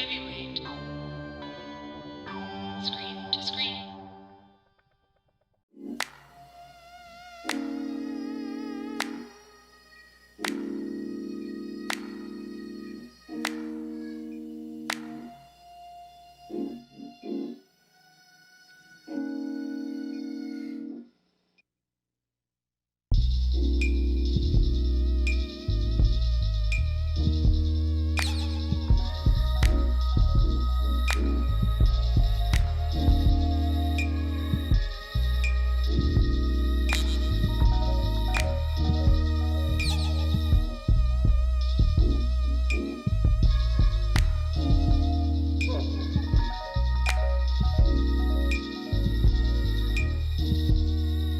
heavyweight. Screen to screen.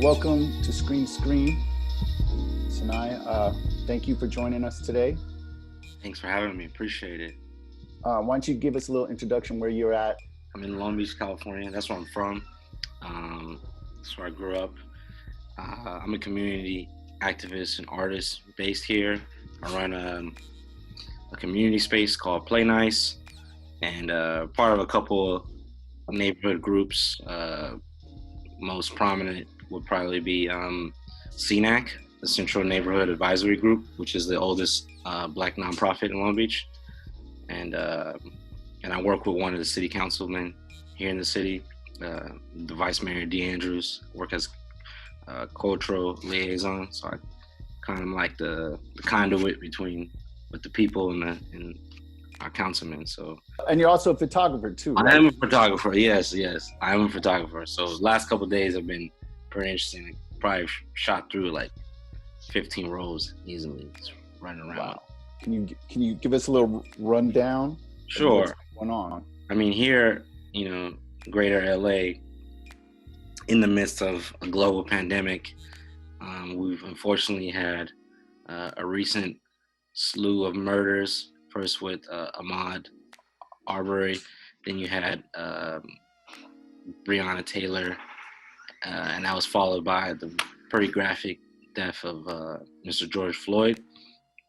Welcome to Screen Senay, thank you for joining us today. Thanks for having me. Appreciate it. Why don't you give us a little introduction where you're at? I'm in Long Beach, California. That's where I'm from. That's where I grew up. I'm a community activist and artist based here. I run a community space called Play Nice, and part of a couple of neighborhood groups. Most prominent would probably be CNAC, the Central Neighborhood Advisory Group, which is the oldest Black nonprofit in Long Beach. And I work with one of the city councilmen here in the city, the Vice Mayor DeAndrews. Work as a cultural liaison, so I kind of like the conduit between with the people and our councilmen. So. And you're also a photographer too, right? I am a photographer. Yes, I am a photographer. So the last couple of days have been pretty interesting. I probably shot through like 15 rows easily, just running around. Wow. Can you give us a little rundown? Sure. What's going on? I mean, here, greater LA, in the midst of a global pandemic, we've unfortunately had a recent slew of murders. First with Ahmaud Arbery, then you had Breonna Taylor, and that was followed by the pretty graphic death of Mr. George Floyd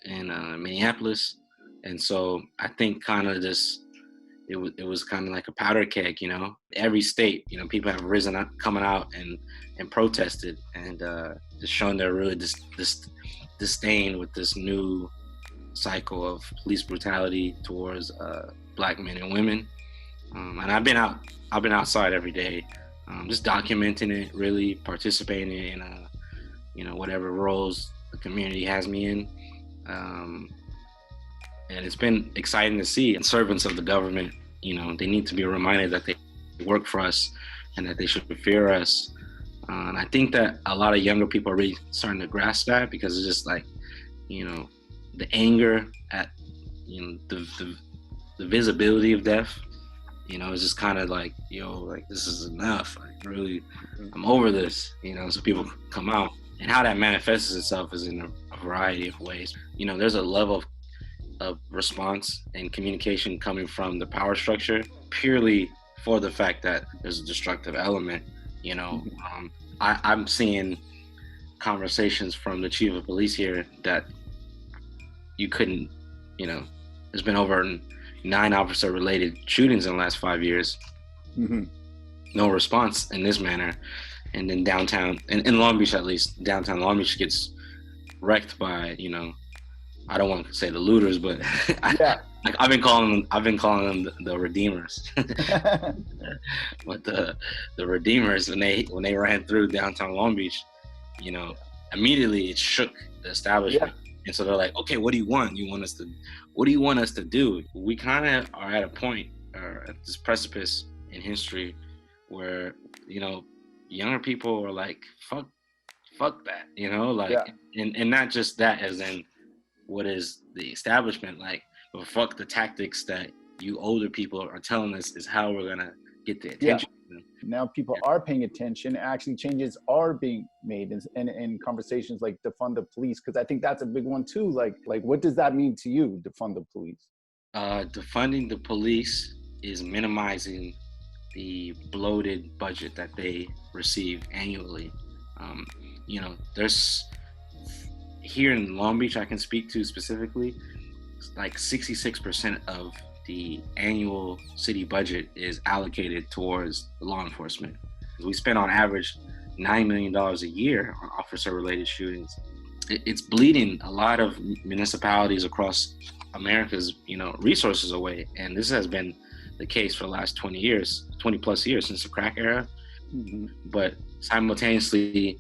in Minneapolis. And so I think kind of it was kind of like a powder keg, Every state, people have risen up, coming out and protested and just showing their really disdain with this new cycle of police brutality towards Black men and women. And I've been outside every day, just documenting it, really participating in whatever roles the community has me in. And it's been exciting to see. And servants of the government, they need to be reminded that they work for us and that they should fear us. And I think that a lot of younger people are really starting to grasp that, because it's just like, the anger at the visibility of death, it's just kind of like, this is enough. Like, really, I'm over this, so people come out. And how that manifests itself is in a variety of ways. There's a level of response and communication coming from the power structure purely for the fact that there's a destructive element. I'm seeing conversations from the chief of police here that you couldn't, there's been over 9 officer-related shootings in the last 5 years. Mm-hmm. No response in this manner. And then downtown, in Long Beach at least, downtown Long Beach gets wrecked by, I don't want to say the looters, but I've been calling them the redeemers. But the redeemers, when they ran through downtown Long Beach, immediately it shook the establishment. Yeah. And so they're like, okay, what do you want? What do you want us to do? We kind of are at a point, or at this precipice in history where, younger people are like, fuck that, and not just that as in what is the establishment like, but fuck the tactics that you older people are telling us is how we're gonna get the attention. Yeah. Now people are paying attention. Actually, changes are being made in conversations like defund the police, because I think that's a big one too. Like what does that mean to you, defund the police? Defunding the police is minimizing the bloated budget that they receive annually. There's here in Long Beach, I can speak to specifically, like 66% of the annual city budget is allocated towards law enforcement. We spend on average $9 million a year on officer-related shootings. It's bleeding a lot of municipalities across America's, resources away. And this has been the case for the last 20 plus years since the crack era. Mm-hmm. But simultaneously,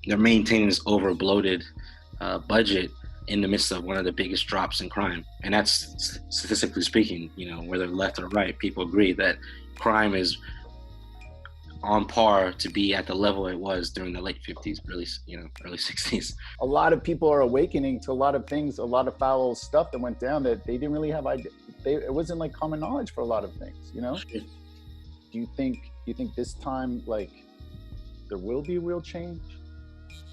they're maintaining this over bloated budget in the midst of one of the biggest drops in crime. And that's statistically speaking, whether left or right, people agree that crime is on par to be at the level it was during the late 50s, early 60s. A lot of people are awakening to a lot of things, a lot of foul stuff that went down that they didn't really have idea. It wasn't like common knowledge for a lot of things, Sure. Do you think this time, like, there will be real change?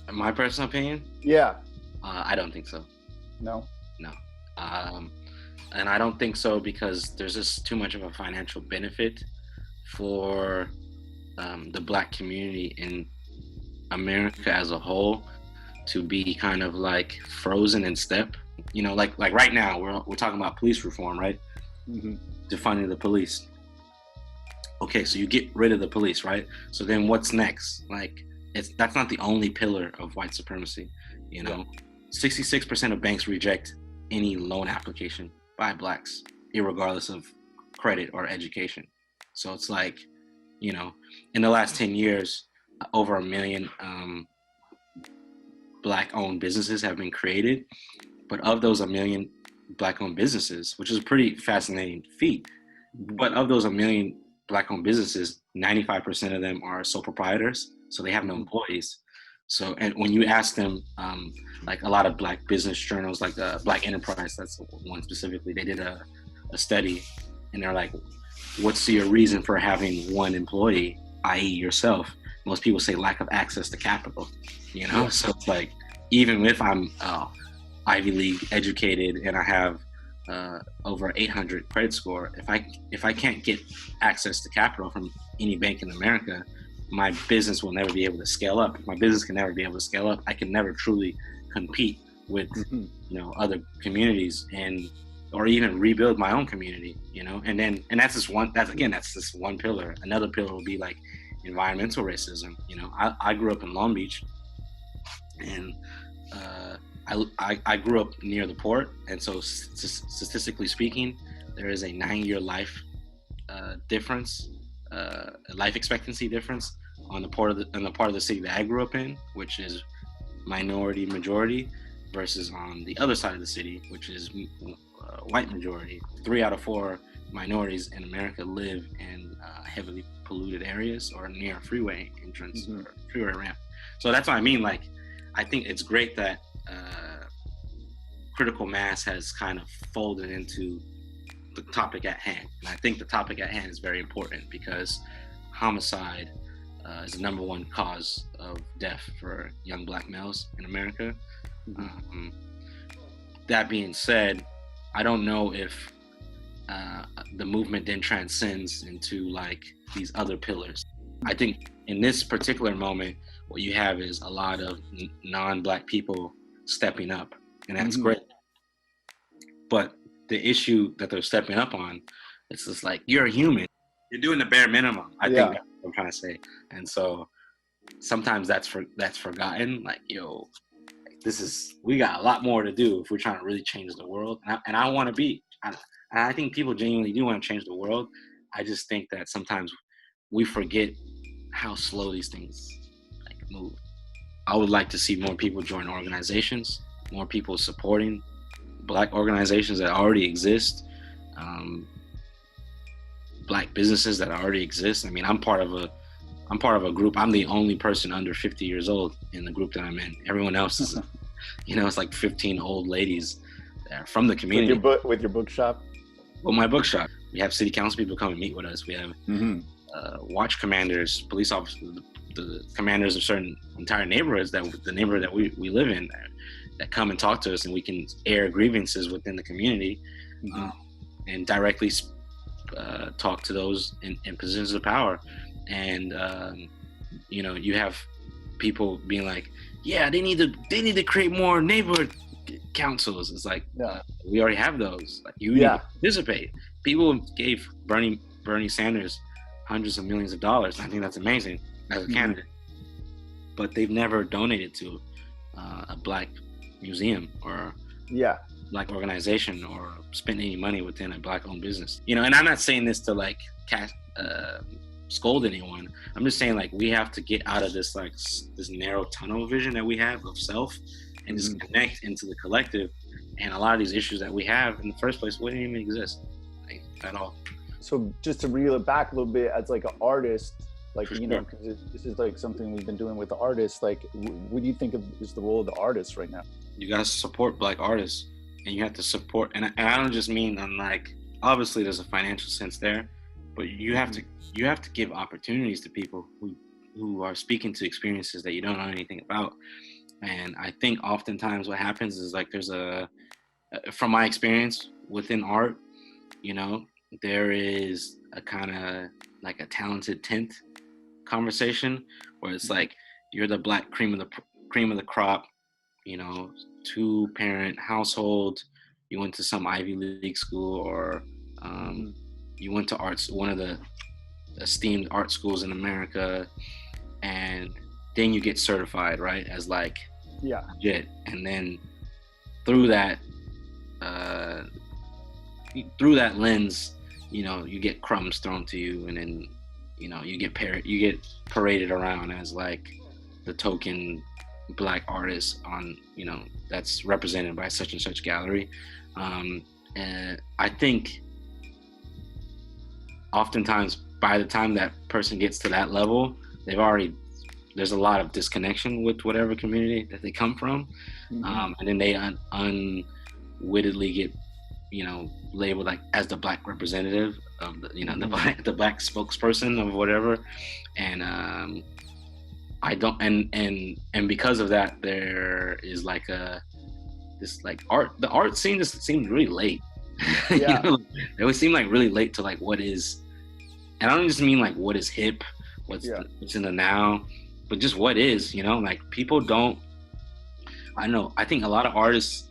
In my personal opinion? Yeah. I don't think so. No? No. And I don't think so because there's just too much of a financial benefit for the Black community in America as a whole to be kind of like frozen in step. Like right now we're talking about police reform, right? Mm-hmm. Defunding the police. Okay, so you get rid of the police, right? So then what's next? Like, that's not the only pillar of white supremacy. 66% of banks reject any loan application by Blacks, irregardless of credit or education. So it's like, in the last 10 years, over 1 million Black-owned businesses have been created. But of those 1 million Black-owned businesses, which is a pretty fascinating feat, but of those 1 million Black-owned businesses, 95% of them are sole proprietors, so they have no employees. So, and when you ask them, like a lot of Black business journals, like the Black Enterprise, that's one specifically, they did a study, and they're like, what's your reason for having one employee, i.e. yourself? Most people say lack of access to capital, Yeah. So it's like, even if I'm Ivy League educated and I have over 800 credit score, if I can't get access to capital from any bank in America, my business will never be able to scale up. If my business can never be able to scale up, I can never truly compete with other communities or even rebuild my own community, and that's just one pillar. Another pillar would be like environmental racism. I grew up in Long Beach, and I grew up near the port, and so statistically speaking, there is a 9-year life difference, life expectancy difference on the part of the city that I grew up in, which is minority majority, versus on the other side of the city, which is white majority. 3 out of 4 minorities in America live in heavily polluted areas or near a freeway entrance or freeway ramp. So that's what I mean. Like, I think it's great that critical mass has kind of folded into the topic at hand. And I think the topic at hand is very important because homicide is the number 1 cause of death for young Black males in America. That being said, I don't know if the movement then transcends into like these other pillars. I think in this particular moment, what you have is a lot of non-Black people stepping up, and that's great. But the issue that they're stepping up on, it's just like, you're a human. You're doing the bare minimum. I think that's what I'm trying to say. And so sometimes that's forgotten. Like, we got a lot more to do if we're trying to really change the world. And I want to be. I think people genuinely do want to change the world. I just think that sometimes we forget how slow these things move. I would like to see more people join organizations, more people supporting Black organizations that already exist, Black businesses that already exist. I mean, I'm part of a group. I'm the only person under 50 years old in the group that I'm in. Everyone else is, it's like 15 old ladies that are from the community. With your bookshop? Well, my bookshop. We have city council people come and meet with us. We have watch commanders, police officers, the commanders of certain entire neighborhoods, the neighborhood that we live in, that come and talk to us, and we can air grievances within the community, and directly talk to those in positions of power. And you have people being like, yeah, they need to create more neighborhood councils. It's like Yeah. we already have those. Like, you need to participate. People gave Bernie Sanders hundreds of millions of dollars. I think that's amazing as a candidate, but they've never donated to a Black museum or Black organization or spent any money within a Black-owned business. You know, and I'm not saying this to like scold anyone. I'm just saying, like, we have to get out of this like this narrow tunnel vision that we have of self and just connect into the collective. And a lot of these issues that we have in the first place wouldn't even exist, like, at all. So just to reel it back a little bit, as like an artist, like, you know, because this is like something we've been doing with the artists, like, what do you think is the role of the artist right now? You gotta support Black artists, and you have to support, and I don't just mean on, like, obviously there's a financial sense there, but you have to give opportunities to people who are speaking to experiences that you don't know anything about. And I think oftentimes what happens is, like, there's from my experience within art, you know, there is a kind of like a talented 10th conversation where it's like, you're the Black cream of the crop, you know, 2-parent household, you went to some Ivy League school, or you went to one of the esteemed art schools in America, and then you get certified, right, as like legit, and then through that lens, you know, you get crumbs thrown to you, and then, you know, you get paraded around as like the token Black artist on, you know, that's represented by such and such gallery. And I think oftentimes by the time that person gets to that level, there's a lot of disconnection with whatever community that they come from. And then they unwittingly get, you know, labeled like as the Black representative of the, you know, the black spokesperson of whatever. And I don't, and because of that, there is like this like the art scene just seemed really late. You know? It would seem like really late to like what is, and I don't just mean like what is hip, what's in the now, but just what is, you know, like people don't, I think a lot of artists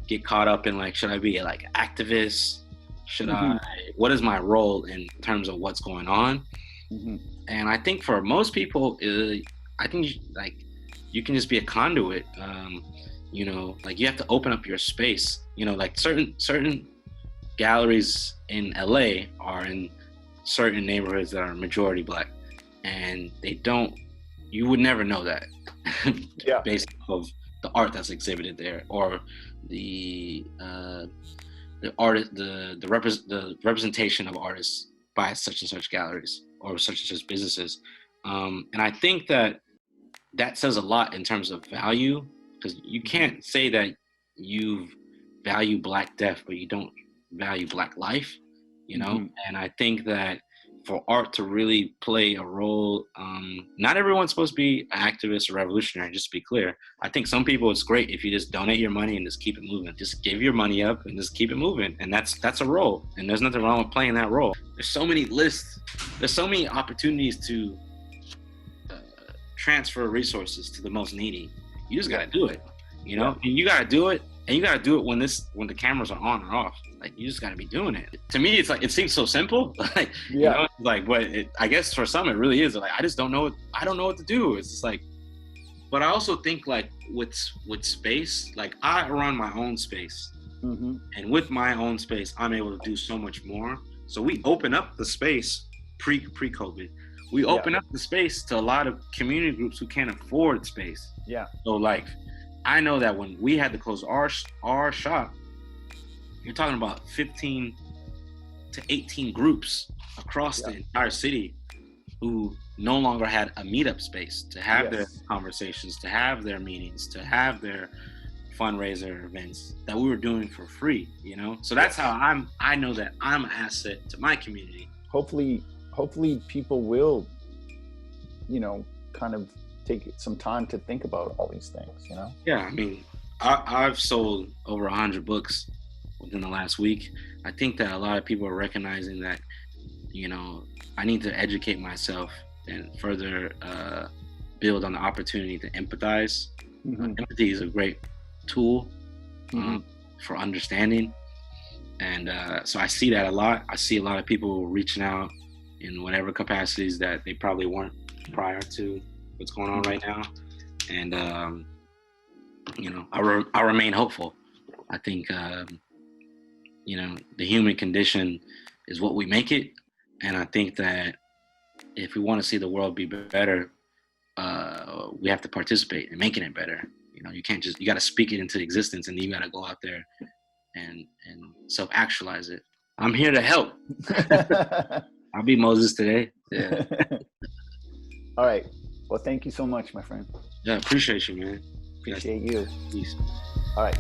get caught up in like, should I be like activist? Should what is my role in terms of what's going on? And I think for most people, I think you can just be a conduit. You know, like you have to open up your space. You know, like certain galleries in LA are in certain neighborhoods that are majority Black, and you would never know that based off of the art that's exhibited there, or the representation of artists by such and such galleries or such and such businesses. And I think that says a lot in terms of value, because you can't say that you value Black death, but you don't value Black life, you know? And I think that for art to really play a role, not everyone's supposed to be an activist or revolutionary, just to be clear. I think some people, it's great if you just donate your money and just keep it moving. Just give your money up and just keep it moving. And that's a role. And there's nothing wrong with playing that role. There's so many lists. There's so many opportunities to transfer resources to the most needy. You just gotta do it, you know? And you gotta do it, and you gotta do it when the cameras are on or off. Like, you just gotta be doing it. To me, it's like, it seems so simple. Like, you know, like, but I guess for some it really is. Like, I just don't know. I don't know what to do. It's just like, but I also think like with space, like I run my own space, and with my own space, I'm able to do so much more. So we open up the space pre-COVID. We open up the space to a lot of community groups who can't afford space. So like, I know that when we had to close our shop, you're talking about 15 to 18 groups across the entire city who no longer had a meetup space to have their conversations, to have their meetings, to have their fundraiser events that we were doing for free, you know? So that's how I know that I'm an asset to my community. Hopefully people will, you know, kind of take some time to think about all these things, you know? Yeah, I mean, I've sold over 100 books within the last week. I think that a lot of people are recognizing that, you know, I need to educate myself and further build on the opportunity to empathize. Empathy is a great tool for understanding. And so I see that a lot. I see a lot of people reaching out in whatever capacities that they probably weren't prior to what's going on right now. And, you know, I remain hopeful. I think, you know, the human condition is what we make it. And I think that if we want to see the world be better, we have to participate in making it better. You know, you can't just, you got to speak it into existence, and then you got to go out there and self-actualize it. I'm here to help. I'll be Moses today. Yeah. All right. Well, thank you so much, my friend. Yeah, appreciate you, man. Appreciate you. Peace. All right.